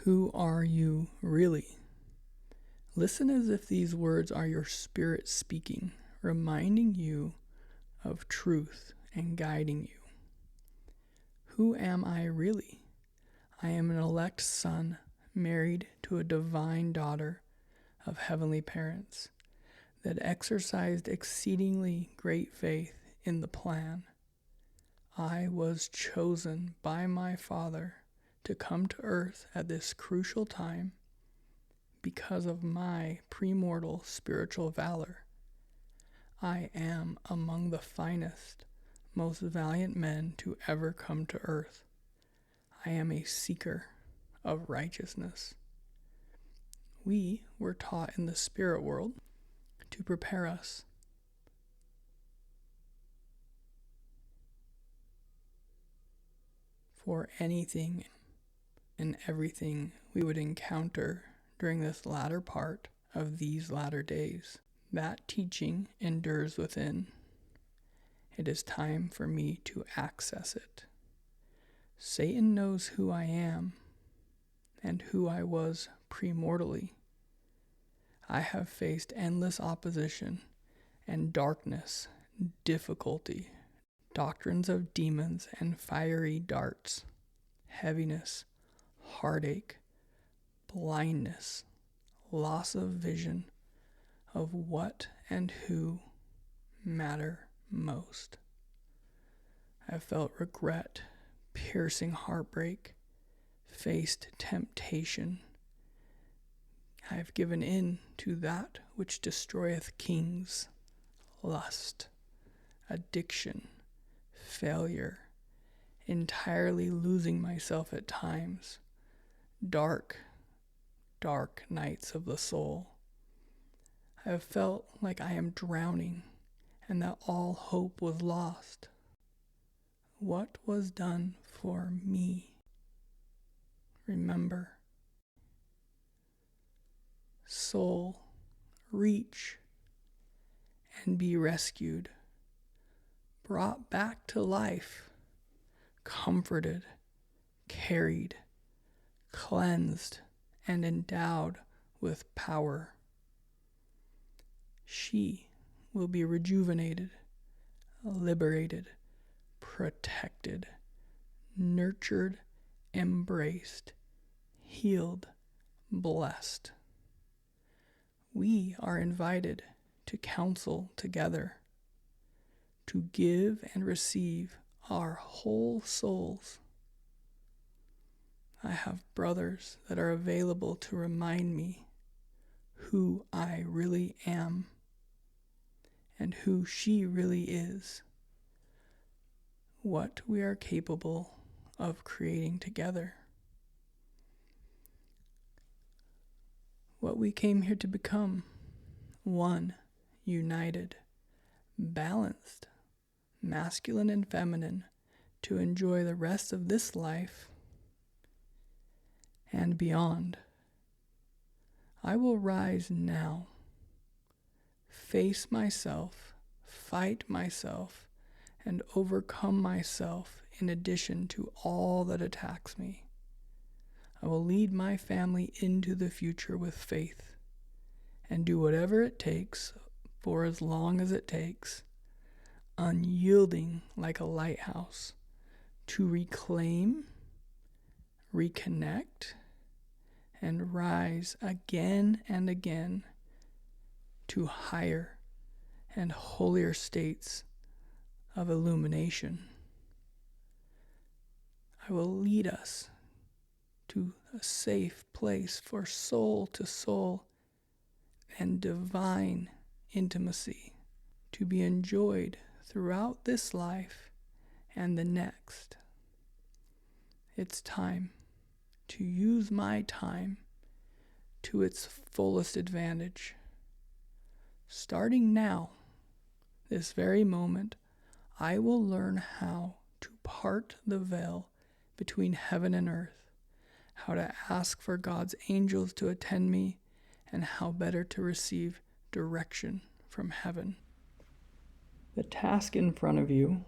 Who are you really? Listen as if these words are your spirit speaking, reminding you of truth and guiding you. Who am I really? I am an elect son, married to a divine daughter of heavenly parents that exercised exceedingly great faith in the plan. I was chosen by my Father to come to earth at this crucial time because of my premortal spiritual valor. I am among the finest, most valiant men to ever come to earth. I am a seeker of righteousness. We were taught in the spirit world to prepare us for anything and everything we would encounter during this latter part of these latter days. That teaching endures within. It is time for me to access it. Satan knows who I am and who I was premortally. I have faced endless opposition and darkness, difficulty, doctrines of demons and fiery darts, heaviness, heartache, blindness, loss of vision of what and who matter most. I have felt regret, piercing heartbreak, faced temptation. I have given in to that which destroyeth kings, lust, addiction, failure, entirely losing myself at times, dark, dark nights of the soul. I have felt like I am drowning and that all hope was lost. What was done for me? Remember. Soul, reach and be rescued, brought back to life, comforted, carried, cleansed, and endowed with power. She will be rejuvenated, liberated, protected, nurtured, embraced, healed, blessed. We are invited to counsel together, to give and receive our whole souls. I have brothers that are available to remind me who I really am and who she really is, what we are capable of creating together, what we came here to become: one, united, balanced, masculine and feminine, to enjoy the rest of this life and beyond. I will rise now, face myself, fight myself, and overcome myself in addition to all that attacks me. I will lead my family into the future with faith and do whatever it takes for as long as it takes, unyielding like a lighthouse, to reclaim, reconnect, and rise again and again to higher and holier states of illumination. I will lead us to a safe place for soul to soul and divine intimacy to be enjoyed throughout this life and the next. It's time to use my time to its fullest advantage. Starting now, this very moment, I will learn how to part the veil between heaven and earth, how to ask for God's angels to attend me, and how better to receive direction from heaven. The task in front of you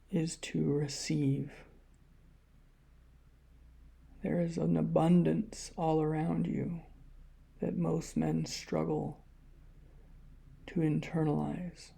is to receive. There is an abundance all around you that most men struggle to internalize.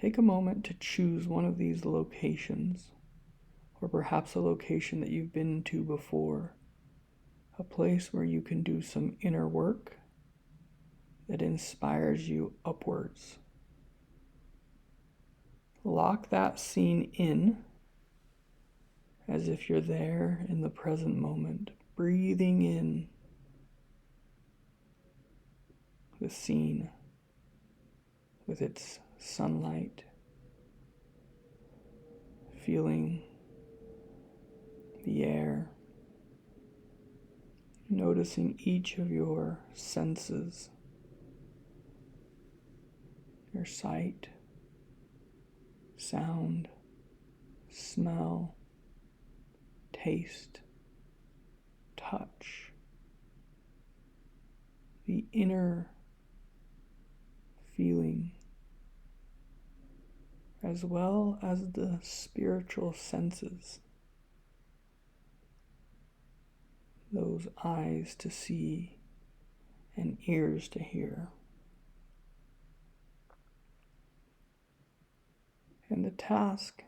Take a moment to choose one of these locations, or perhaps a location that you've been to before, a place where you can do some inner work that inspires you upwards. Lock that scene in as if you're there in the present moment, breathing in the scene with its sunlight, feeling the air, noticing each of your senses, your sight, sound, smell, taste, touch, the inner feeling, as well as the spiritual senses, those eyes to see and ears to hear. And the task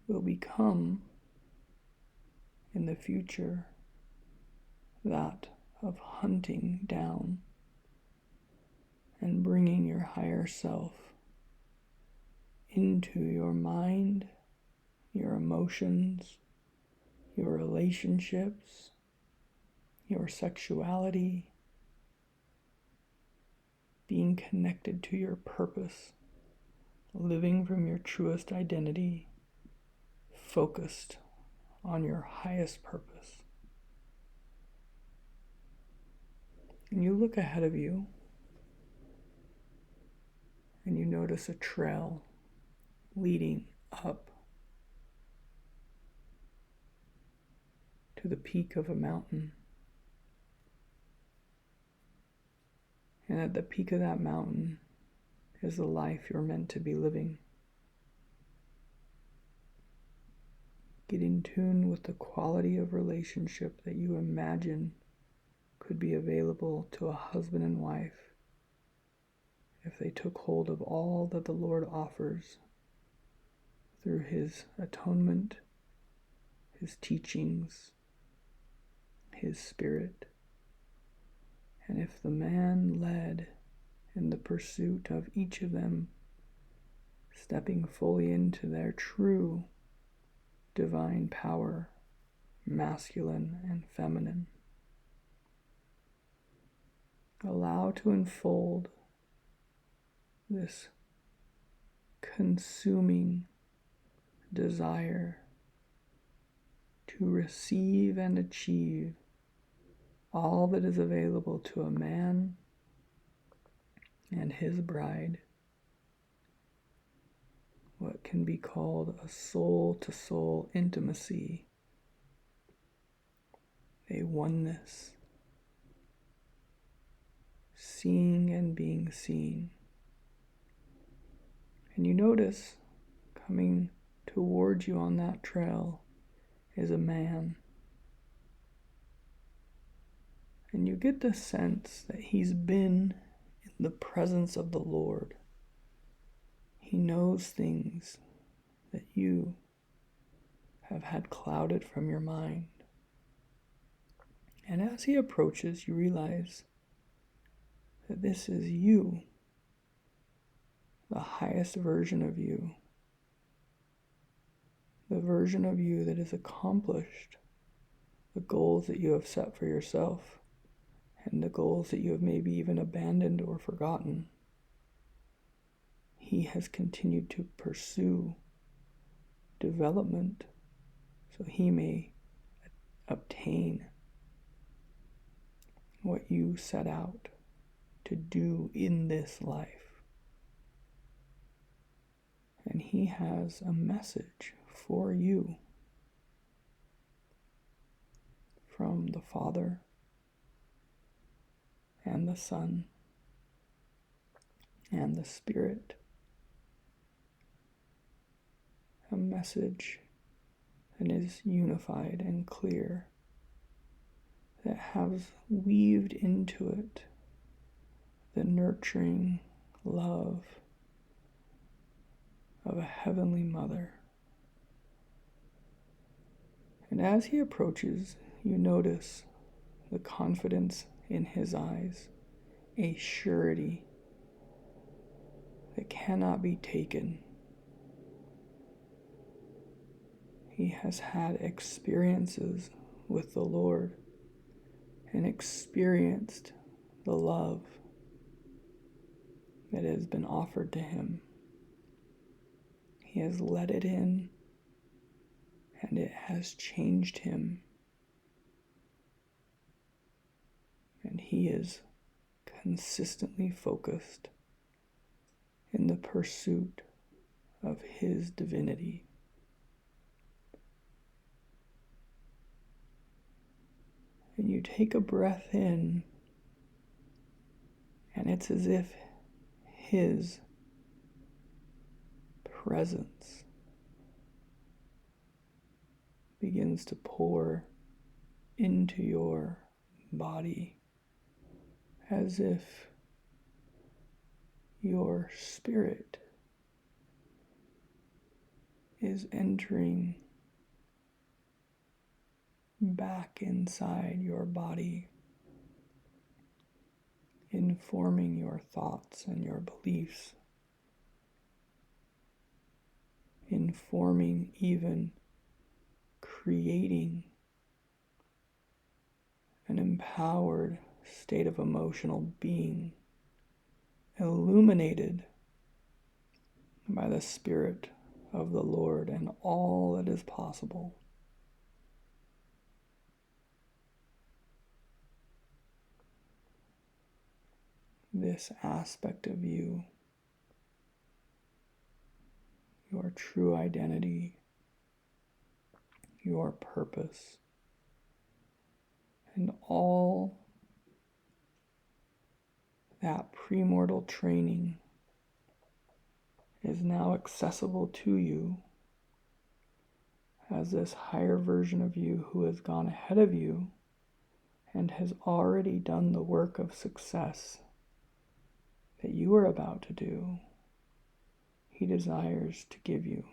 will become, in the future, that of hunting down and bringing your higher self into your mind, your emotions, your relationships, your sexuality, being connected to your purpose, living from your truest identity, focused on your highest purpose. And you look ahead of you and you notice a trail leading up to the peak of a mountain. And at the peak of that mountain is the life you're meant to be living. Get in tune with the quality of relationship that you imagine could be available to a husband and wife if they took hold of all that the Lord offers through His atonement, His teachings, His Spirit. And if the man led in the pursuit of each of them, stepping fully into their true divine power, masculine and feminine, allow to unfold this consuming desire to receive and achieve all that is available to a man and his bride, what can be called a soul-to-soul intimacy, a oneness, seeing and being seen. And you notice coming towards you on that trail is a man. And you get the sense that he's been in the presence of the Lord. He knows things that you have had clouded from your mind. And as he approaches, you realize that this is you, the highest version of you, the version of you that has accomplished the goals that you have set for yourself and the goals that you have maybe even abandoned or forgotten. He has continued to pursue development so he may obtain what you set out to do in this life. And he has a message for you from the Father and the Son and the Spirit. A message that is unified and clear, that has weaved into it the nurturing love of a heavenly mother. And as he approaches, you notice the confidence in his eyes, a surety that cannot be taken. He has had experiences with the Lord and experienced the love that has been offered to him. He has let it in, and it has changed him. And he is consistently focused in the pursuit of his divinity. And you take a breath in, and it's as if his presence begins to pour into your body, as if your spirit is entering back inside your body, informing your thoughts and your beliefs, informing, even creating an empowered state of emotional being, illuminated by the Spirit of the Lord and all that is possible. This aspect of you, your true identity, your purpose, and all that premortal training is now accessible to you as this higher version of you who has gone ahead of you and has already done the work of success that you are about to do. He desires to give you.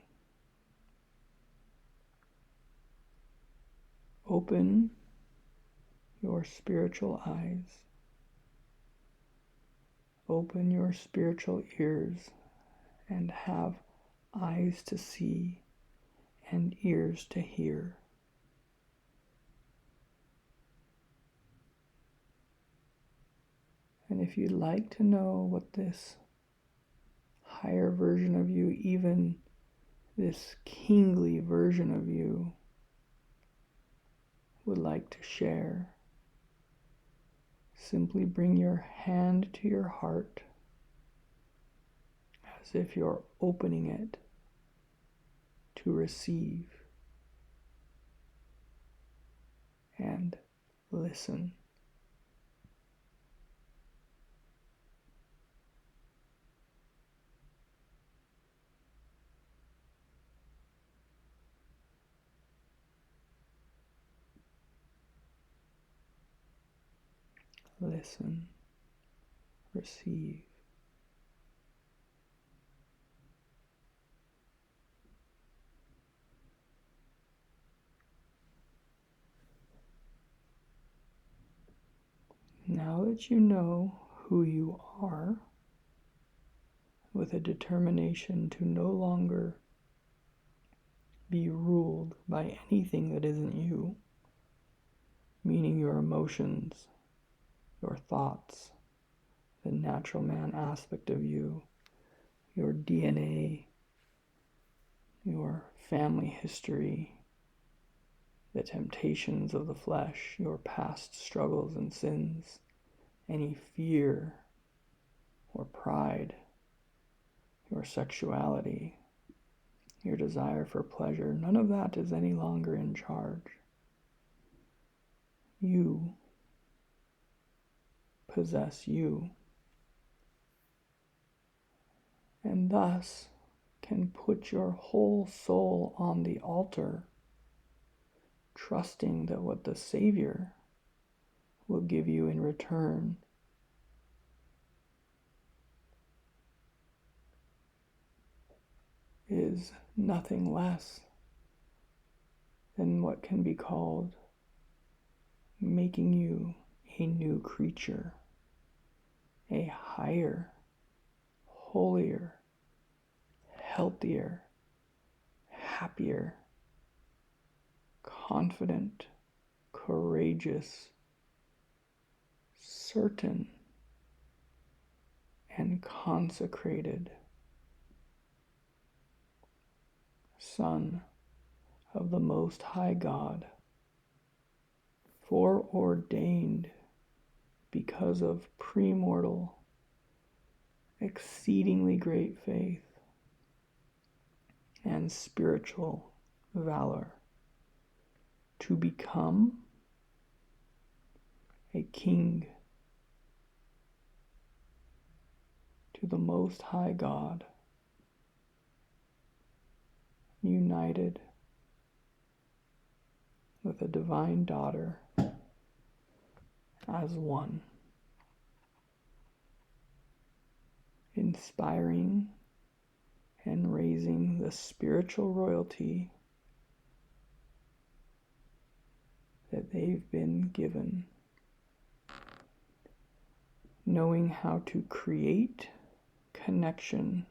Open your spiritual eyes. Open your spiritual ears and have eyes to see and ears to hear. And if you'd like to know what this higher version of you, even this kingly version of you, would like to share, simply bring your hand to your heart as if you're opening it to receive, and listen. Listen, receive. Now that you know who you are, with a determination to no longer be ruled by anything that isn't you, meaning your emotions, your thoughts, the natural man aspect of you, your DNA, your family history, the temptations of the flesh, your past struggles and sins, any fear or pride, your sexuality, your desire for pleasure. None of that is any longer in charge. You possess you, and thus can put your whole soul on the altar, trusting that what the Savior will give you in return is nothing less than what can be called making you a new creature, a higher, holier, healthier, happier, confident, courageous, certain, and consecrated Son of the Most High God, foreordained because of premortal, exceedingly great faith and spiritual valor, to become a king to the Most High God, united with a divine daughter as one, inspiring and raising the spiritual royalty that they've been given, knowing how to create connection,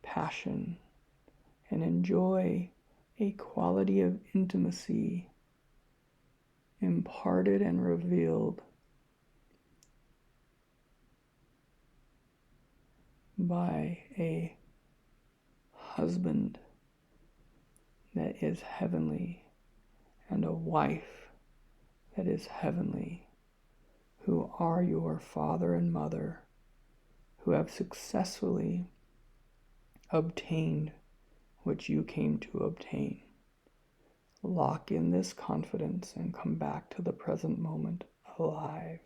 passion, and enjoy a quality of intimacy imparted and revealed by a husband that is heavenly and a wife that is heavenly, who are your father and mother, who have successfully obtained what you came to obtain. Lock in this confidence and come back to the present moment alive.